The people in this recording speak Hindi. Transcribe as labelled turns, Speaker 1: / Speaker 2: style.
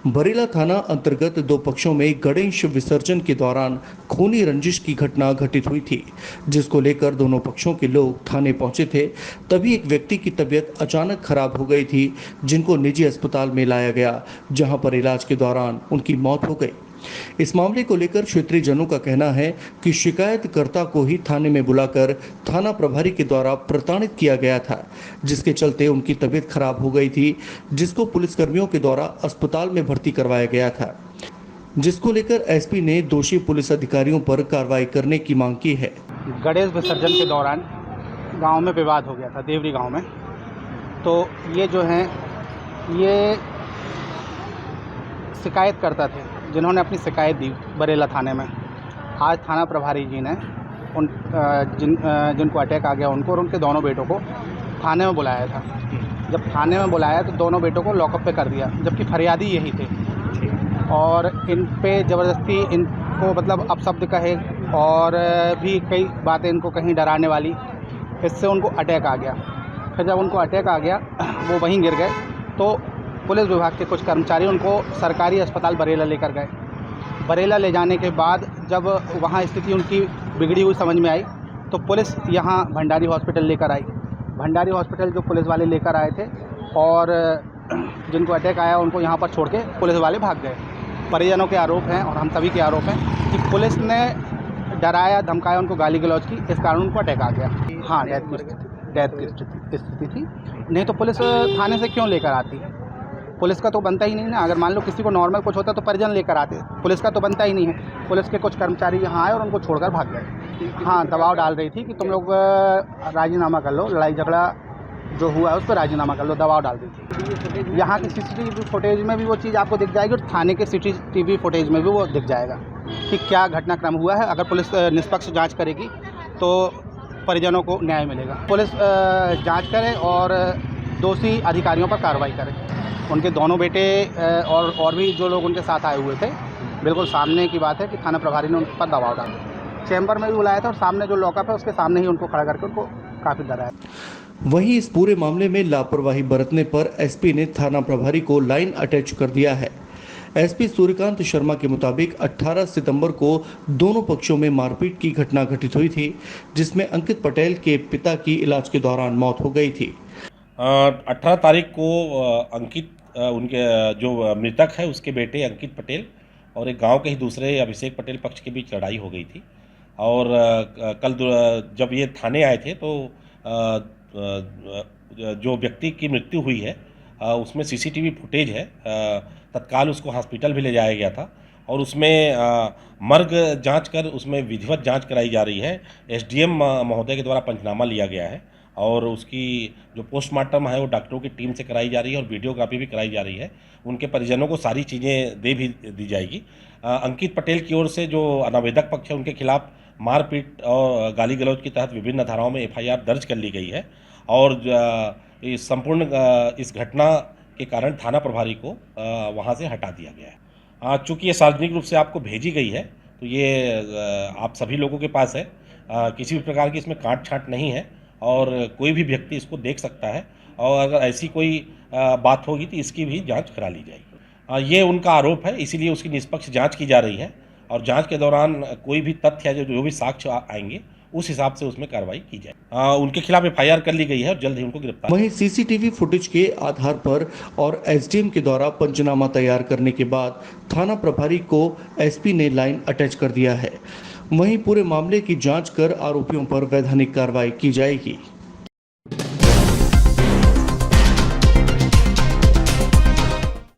Speaker 1: बरेला थाना अंतर्गत दो पक्षों में गणेश विसर्जन के दौरान खूनी रंजिश की घटना घटित हुई थी, जिसको लेकर दोनों पक्षों के लोग थाने पहुंचे थे। तभी एक व्यक्ति की तबीयत अचानक खराब हो गई थी, जिनको निजी अस्पताल में लाया गया, जहां पर इलाज के दौरान उनकी मौत हो गई। इस मामले को लेकर क्षेत्रीय जनों का कहना है कि शिकायतकर्ता को ही थाने में बुलाकर थाना प्रभारी के द्वारा प्रताड़ित किया गया था, जिसके चलते उनकी तबीयत खराब हो गई थी, जिसको पुलिसकर्मियों के द्वारा अस्पताल में भर्ती करवाया गया था, जिसको लेकर एसपी ने दोषी पुलिस अधिकारियों पर कार्रवाई करने की मांग की है।
Speaker 2: गणेश विसर्जन के दौरान गांव में विवाद हो गया था, देवरी गांव में। तो ये जो हैं ये शिकायत करता थे, जिन्होंने अपनी शिकायत दी बरेला थाने में। आज थाना प्रभारी जी ने जिनको अटैक आ गया उनको और उनके दोनों बेटों को थाने में बुलाया था। जब थाने में बुलाया तो दोनों बेटों को लॉकअप पे कर दिया, जबकि फरियादी यही थे। और इन पे ज़बरदस्ती इनको मतलब अपशब्द कहे और भी कई बातें इनको कहीं डराने वाली, इससे उनको अटैक आ गया। फिर जब उनको अटैक आ गया वो वहीं गिर गए, तो पुलिस विभाग के कुछ कर्मचारी उनको सरकारी अस्पताल बरेला लेकर गए। बरेला ले जाने के बाद जब वहाँ स्थिति उनकी बिगड़ी हुई समझ में आई, तो पुलिस यहाँ भंडारी हॉस्पिटल लेकर आई। भंडारी हॉस्पिटल जो पुलिस वाले लेकर आए थे और जिनको अटैक आया उनको यहाँ पर छोड़ के पुलिस वाले भाग गए। परिजनों के आरोप हैं और हम सभी के आरोप हैं कि पुलिस ने डराया धमकाया, उनको गाली गलौज की, इस कारण उनको अटैक आ गया। हाँ, डेथ की स्थिति थी। नहीं तो पुलिस थाने से क्यों लेकर आती? पुलिस का तो बनता ही नहीं ना। अगर मान लो किसी को नॉर्मल कुछ होता तो परिजन लेकर आते, पुलिस का तो बनता ही नहीं है। पुलिस के कुछ कर्मचारी यहाँ आए और उनको छोड़कर भाग गए। हाँ, दबाव डाल रही थी कि तुम लोग राजीनामा कर लो, लड़ाई झगड़ा जो हुआ है उस पर राजीनामा कर लो, दबाव डाल रही थी। यहाँ की सीसीटीवी फुटेज में भी वो चीज़ आपको दिख जाएगी और थाने के सीसीटीवी फुटेज में भी वो दिख जाएगा कि क्या घटनाक्रम हुआ है। अगर पुलिस निष्पक्ष जाँच करेगी तो परिजनों को न्याय मिलेगा। पुलिस जाँच करे और दोषी अधिकारियों पर कार्रवाई करे। उनके दोनों बेटे और भी जो लोग उनके साथ आए हुए थे, बिल्कुल सामने की बात है कि थाना प्रभारी ने उन पर दबाव डाला। चैम्बर में भी बुलाया था और सामने जो लॉकअप है उसके सामने ही उनको खड़ा करके उनको काफ़ी डराया।
Speaker 1: वहीं इस पूरे मामले में लापरवाही बरतने पर एसपी ने थाना प्रभारी को लाइन अटैच कर दिया है। एसपी सूर्यकांत शर्मा के मुताबिक 18 सितंबर को दोनों पक्षों में मारपीट की घटना घटित हुई थी, जिसमें अंकित पटेल के पिता की इलाज के दौरान मौत हो गई थी।
Speaker 3: 18 तारीख को अंकित उनके जो मृतक है उसके बेटे अंकित पटेल और एक गांव के ही दूसरे अभिषेक पटेल पक्ष के बीच लड़ाई हो गई थी। और कल जब ये थाने आए थे तो जो व्यक्ति की मृत्यु हुई है उसमें सीसीटीवी फुटेज है। तत्काल उसको हॉस्पिटल भी ले जाया गया था और उसमें मर्ग जांच कर उसमें विधिवत जांच कराई जा रही है। एसडीएम महोदय के द्वारा पंचनामा लिया गया है और उसकी जो पोस्टमार्टम है वो डॉक्टरों की टीम से कराई जा रही है और वीडियोग्राफी भी कराई जा रही है। उनके परिजनों को सारी चीज़ें दी जाएगी। अंकित पटेल की ओर से जो अनावेदक पक्ष है उनके खिलाफ मारपीट और गाली गलौज के तहत विभिन्न धाराओं में एफआईआर दर्ज कर ली गई है और इस संपूर्ण इस घटना के कारण थाना प्रभारी को वहाँ से हटा दिया गया है। चूँकि ये सार्वजनिक रूप से आपको भेजी गई है तो ये आप सभी लोगों के पास है। किसी भी प्रकार की इसमें काट छांट नहीं है और कोई भी व्यक्ति इसको देख सकता है और अगर ऐसी कोई बात होगी तो इसकी भी जांच करा ली जाएगी। ये उनका आरोप है, इसीलिए उसकी निष्पक्ष जांच की जा रही है और जांच के दौरान कोई भी तथ्य या जो भी साक्ष्य आएंगे उस हिसाब से उसमें कार्रवाई की जाए। उनके खिलाफ एफआईआर कर ली गई है और जल्द ही उनको गिरफ्तार।
Speaker 1: वहीं सीसीटीवी फुटेज के आधार पर और एसडीएम के द्वारा पंचनामा तैयार करने के बाद थाना प्रभारी को एसपी ने लाइन अटैच कर दिया है। वहीं पूरे मामले की जांच कर आरोपियों पर वैधानिक कार्रवाई की जाएगी।